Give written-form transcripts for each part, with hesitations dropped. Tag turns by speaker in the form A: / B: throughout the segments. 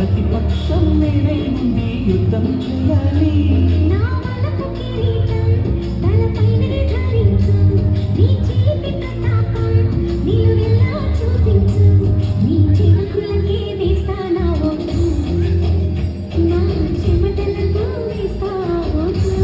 A: ప్రతిపక్షం నేనే ఉంది యుద్ధం చేయాలి
B: నా వలపు కిరీటం తలపైనే ధరించు నీ చేతి ప్రతాపం నిలువెల్లా చూపించు నీ చిరుకులకే వేస్తా నా ఓటు నా చెమటలకు వేస్తా ఓటు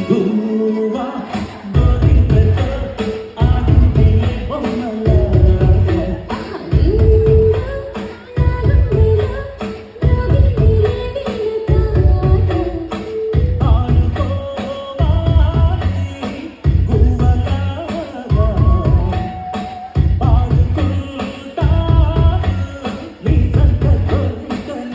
A: గువ్వా గోరింకతో ఆడిందే బొమ్మలాగా ఆడుకోవాలి గువ్వలాగా పాడుకుంటాను నీ సంత గోరింకలు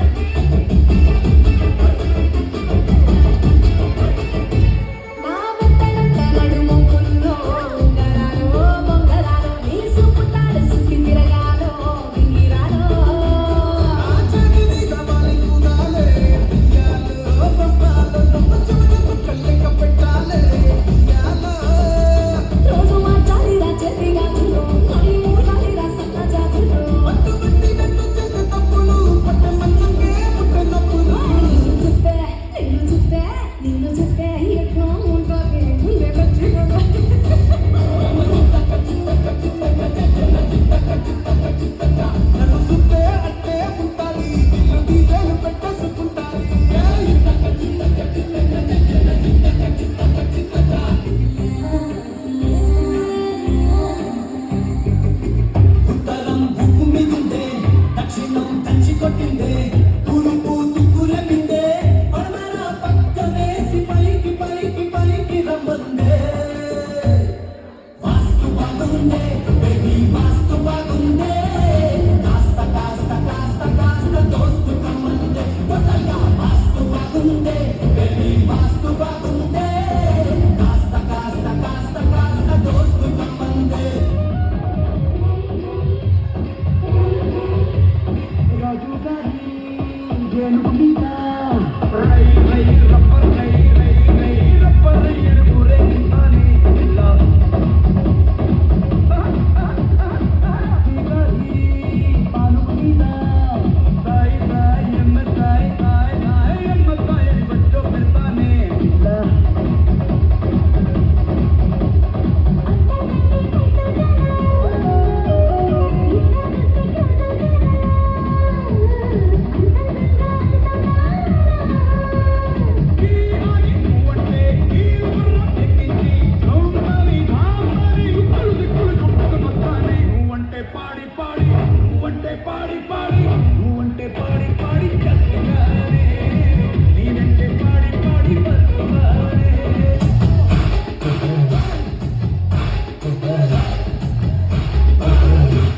B: నిన్ను చూస్తే ఎట్లా ఉంటుంది నువ్వే వచ్చిన
A: నన్ను చూస్తే అట్టే ఉంటాది నిన్ను డీజేలు పెట్టేసుకుంటాది ఉత్తరం భూమి మీదుండే దక్షిణం దంచి కొట్టిందే తూర్పు తుక్కులమిందే పడమర పక్కనేసి పైకి పైకి పైకి రమ్మందే వాస్తు బాగుందే బేబీ వాస్తు బాగుందే కాస్త కాస్త కాస్త కాస్త దోస్తు కమ్మందే కొత్తగా వాస్తు బాగుందే బేబీ వాస్తు బాగుందే కాస్త కాస్త కాస్త కాస్త దోస్తు కమ్మందే రాజు గారి ఏనుగు మీద రై రై రప్పర్ రై రై రై రప్పర్ ఏనుగు రేగిస్తానే ఇలా గారి పానుగు మీద తాయి తాయి ఎమ్మ తాయి తాయి తాయి ఎమ్మ తాయి బచ్చో పెడతానే ఇలా పాడి పాడి నువ్వంటే పాడి పాడి నువ్వంటే పాడి పాడి చక్కగానే నేనంటే పాడి పాడి బతుకానే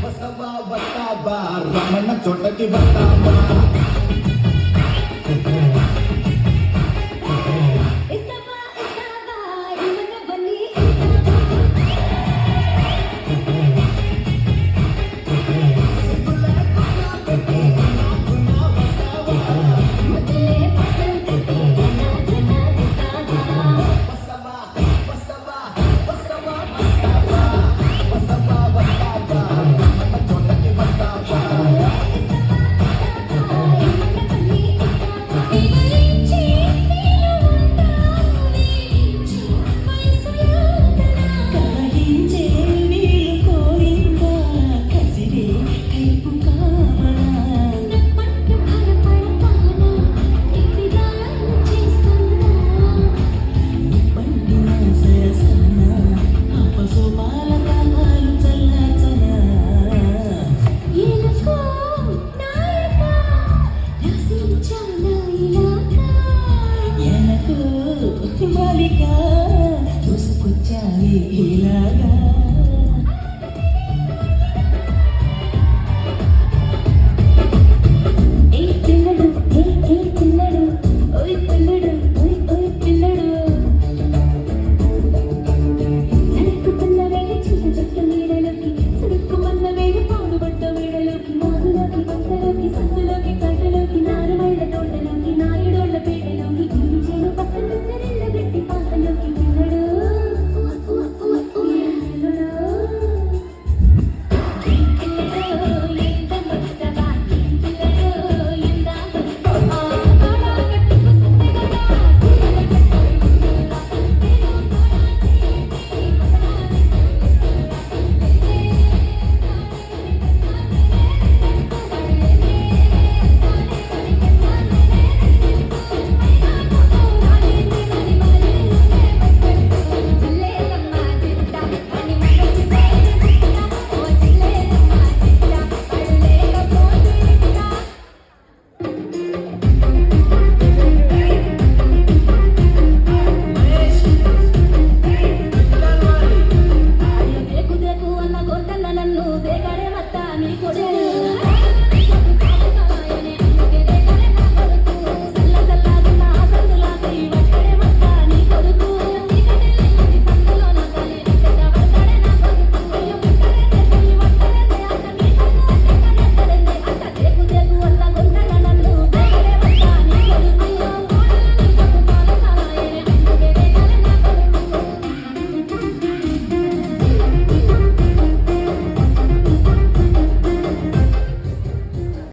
A: వస్తావా వస్తావా రమణ చోటకి వస్తావా